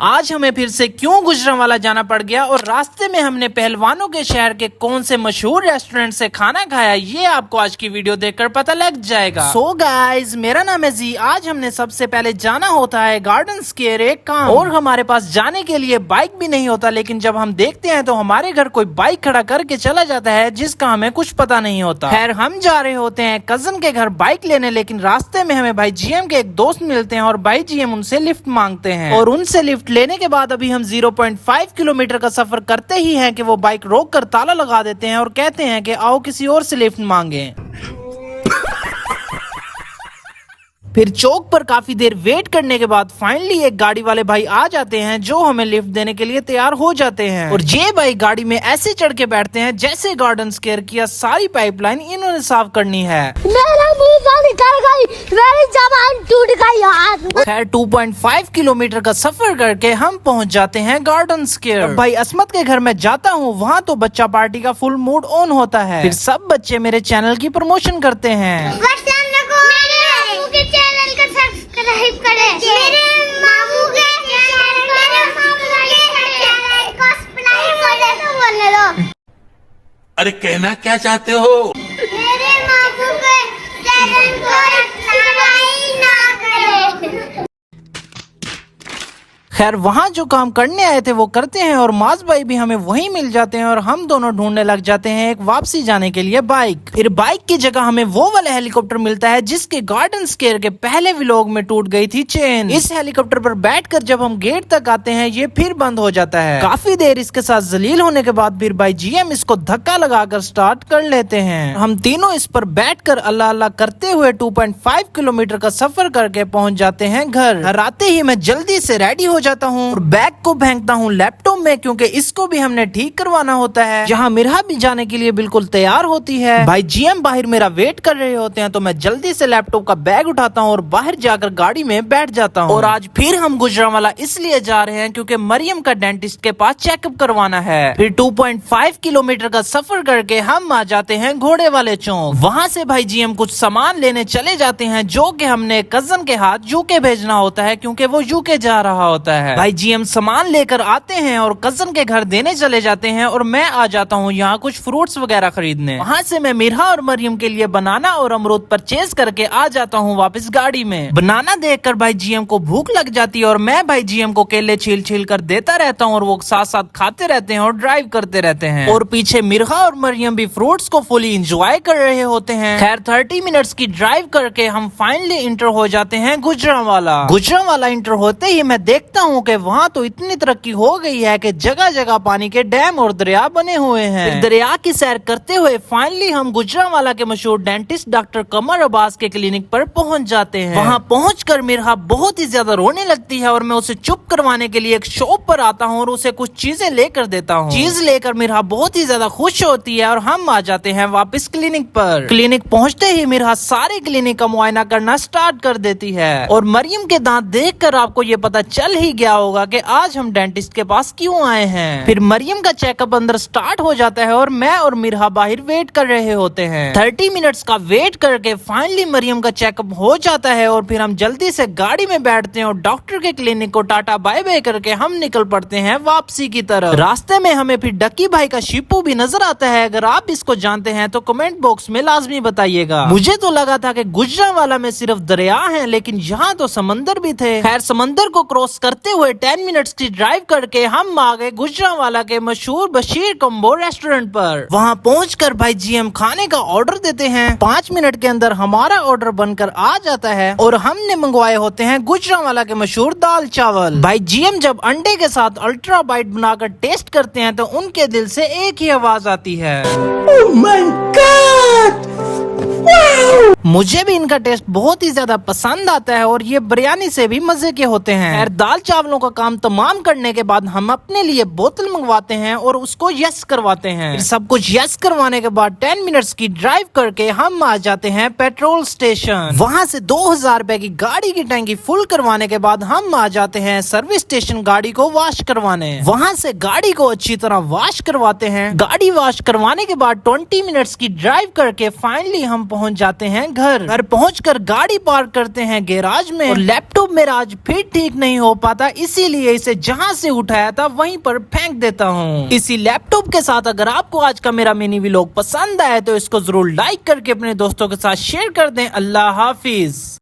आज हमें फिर से क्यों गुजरांवाला जाना पड़ गया और रास्ते में हमने पहलवानों के शहर के कौन से मशहूर रेस्टोरेंट से खाना खाया, ये आपको आज की वीडियो देखकर पता लग जाएगा। सो गाइस, मेरा नाम है जी। आज हमने सबसे पहले जाना होता है गार्डन स्क्वायर एक काम, और हमारे पास जाने के लिए बाइक भी नहीं होता, लेकिन जब हम देखते हैं तो हमारे घर कोई बाइक खड़ा करके चला जाता है जिसका हमें कुछ पता नहीं होता। खैर, हम जा रहे होते हैं कजन के घर बाइक लेने, लेकिन रास्ते में हमें भाई जीएम के एक दोस्त मिलते हैं और भाई जीएम उनसे लिफ्ट मांगते हैं, और उनसे लिफ्ट लेने के बाद अभी हम 0.5 किलोमीटर का सफर करते ही हैं कि वो बाइक रोक कर ताला लगा देते हैं और कहते हैं कि आओ किसी और से लिफ्ट मांगे। फिर चौक पर काफी देर वेट करने के बाद फाइनली एक गाड़ी वाले भाई आ जाते हैं जो हमें लिफ्ट देने के लिए तैयार हो जाते हैं, और ये भाई गाड़ी में ऐसे चढ़ के बैठते हैं जैसे गार्डन स्क्वायर की सारी पाइपलाइन इन्होंने साफ करनी है। मेरा मुंह निकल गई, मेरी जबान टूट गई यार। खैर 2.5 किलोमीटर का सफर करके हम पहुंच जाते हैं गार्डन स्क्वायर। भाई असमत के घर में जाता हूँ, वहाँ तो बच्चा पार्टी का फुल मूड ऑन होता है। फिर सब बच्चे मेरे चैनल की प्रमोशन करते हैं। अरे कहना क्या चाहते हो? मेरे मामू के चैनल को सब्सक्राइब ना करें। खैर वहाँ जो काम करने आए थे वो करते हैं, और माज भाई भी हमें वहीं मिल जाते हैं और हम दोनों ढूंढने लग जाते हैं एक वापसी जाने के लिए बाइक। फिर बाइक की जगह हमें वो वाला हेलीकॉप्टर मिलता है जिसके गार्डन स्क्वायर के पहले व्लॉग में टूट गई थी चेन। इस हेलीकॉप्टर पर बैठकर जब हम गेट तक आते हैं ये फिर बंद हो जाता है। काफी देर इसके साथ जलील होने के बाद फिर भाई जीएम इसको धक्का लगाकर स्टार्ट कर लेते हैं। हम तीनों इस पर बैठकर अल्लाह अल्लाह करते हुए 2.5 किलोमीटर का सफर करके पहुंच जाते हैं घर। घर आते ही मैं जल्दी से रेडी हो जाता हूँ और बैग को फेंकता हूँ लैपटॉप में, क्योंकि इसको भी हमने ठीक करवाना होता है। जहाँ मिरहा भी जाने के लिए बिल्कुल तैयार होती है। भाई जीएम बाहर मेरा वेट कर रहे होते हैं, तो मैं जल्दी से लैपटॉप का बैग उठाता हूँ और बाहर जाकर गाड़ी में बैठ जाता हूँ। और आज फिर हम गुजरांवाला इसलिए जा रहे हैं क्योंकि मरियम का डेंटिस्ट के पास चेकअप करवाना है। फिर 2.5 किलोमीटर का सफर करके हम आ जाते हैं घोड़े वाले चौक। वहाँ से भाई जीएम कुछ सामान लेने चले जाते हैं जो कि हमने कजन के हाथ यूके भेजना होता है, क्योंकि वो यूके जा रहा होता है। भाई जीएम सामान लेकर आते हैं और कजन के घर देने चले जाते हैं, और मैं आ जाता हूँ यहाँ कुछ फ्रूट्स वगैरह खरीदने। वहाँ से मैं मिरहा और मरियम के लिए बनाना और अमरूद परचेज करके आ जाता हूँ वापस गाड़ी में। बनाना देखकर भाई जीएम को भूख लग जाती है और मैं भाई जीएम को केले छील छील कर देता रहता हूँ और वो साथ साथ खाते रहते हैं और ड्राइव करते रहते हैं। और पीछे मिरहा और मरियम भी फ्रूट्स को फुली इंजॉय कर रहे होते हैं। खैर 30 मिनट्स की ड्राइव करके हम फाइनली इंटर हो जाते हैं गुजरांवाला। गुजरांवाला इंटर होते ही मैं देखता हूँ कि वहाँ तो इतनी तरक्की हो गई है कि जगह जगह पानी के डैम और दरिया बने हुए हैं। दरिया की सैर करते हुए फाइनली हम गुजरांवाला के मशहूर डेंटिस्ट डॉक्टर कमर अब्बास के क्लिनिक पर पहुंच जाते हैं। वहां पहुंचकर मिरहा बहुत ही ज्यादा रोने लगती है और मैं उसे चुप करवाने के लिए एक शॉप पर आता हूं और उसे कुछ चीजें लेकर देता हूं। चीज लेकर मिरहा बहुत ही ज्यादा खुश होती है और हम आ जाते हैं वापस क्लिनिक पर। क्लिनिक पहुंचते ही मिरहा सारे क्लिनिक का मुआयना करना स्टार्ट कर देती है, और मरियम के दांत देखकर आपको ये पता चल ही गया होगा कि आज हम डेंटिस्ट के पास क्यों आए हैं। फिर मरियम का चेकअप अंदर स्टार्ट हो जाता है और मैं और मिरहा बाहर वेट कर रहे होते हैं। 30 मिनट्स का वेट करके फाइनली मरियम का चेकअप हो जाता है, और फिर हम जल्दी से गाड़ी में बैठते हैं और डॉक्टर के क्लिनिक को टाटा बाय बाय करके हम निकल पड़ते हैं वापसी की तरफ। रास्ते में हमें फिर डक्की भाई का शिपू भी नजर आता है। अगर आप इसको जानते हैं तो कमेंट बॉक्स में लाजमी बताइएगा। मुझे तो लगा था कि गुजरांवाला में सिर्फ दरिया है, लेकिन यहाँ तो समंदर भी थे। खैर समंदर को क्रॉस करते हुए 10 मिनट्स की ड्राइव करके हम आ गए गुजरांवाला के मशहूर बशीर कम्बो रेस्टोरेंट पर। वहाँ पहुंचकर भाई जीएम खाने का ऑर्डर देते हैं। 5 मिनट के अंदर हमारा ऑर्डर बनकर आ जाता है, और हमने मंगवाए होते हैं गुजरांवाला के मशहूर दाल चावल। भाई जीएम जब अंडे के साथ अल्ट्रा बाइट बनाकर टेस्ट करते हैं तो उनके दिल से एक ही आवाज आती है, ओह माय गॉड। मुझे भी इनका टेस्ट बहुत ही ज्यादा पसंद आता है, और ये बिरयानी से भी मजे के होते हैं। खैर दाल चावलों का काम तमाम करने के बाद हम अपने लिए बोतल मंगवाते हैं और उसको यस करवाते हैं। फिर सब कुछ यस करवाने के बाद 10 मिनट्स की ड्राइव करके हम आ जाते हैं पेट्रोल स्टेशन। वहाँ से 2000 रुपए की गाड़ी की टैंकी फुल करवाने के बाद हम आ जाते हैं सर्विस स्टेशन गाड़ी को वॉश करवाने। वहाँ से गाड़ी को अच्छी तरह वॉश करवाते हैं। गाड़ी वॉश करवाने के बाद 20 मिनट्स की ड्राइव करके फाइनली हम पहुंच जाते हैं घर पहुंचकर गाड़ी पार्क करते हैं गैराज में और लैपटॉप मेरा आज फिर ठीक नहीं हो पाता, इसीलिए इसे जहां से उठाया था वहीं पर फेंक देता हूं। इसी लैपटॉप के साथ अगर आपको आज का मेरा मिनी व्लॉग पसंद आया तो इसको जरूर लाइक करके अपने दोस्तों के साथ शेयर कर दें। अल्लाह हाफिज।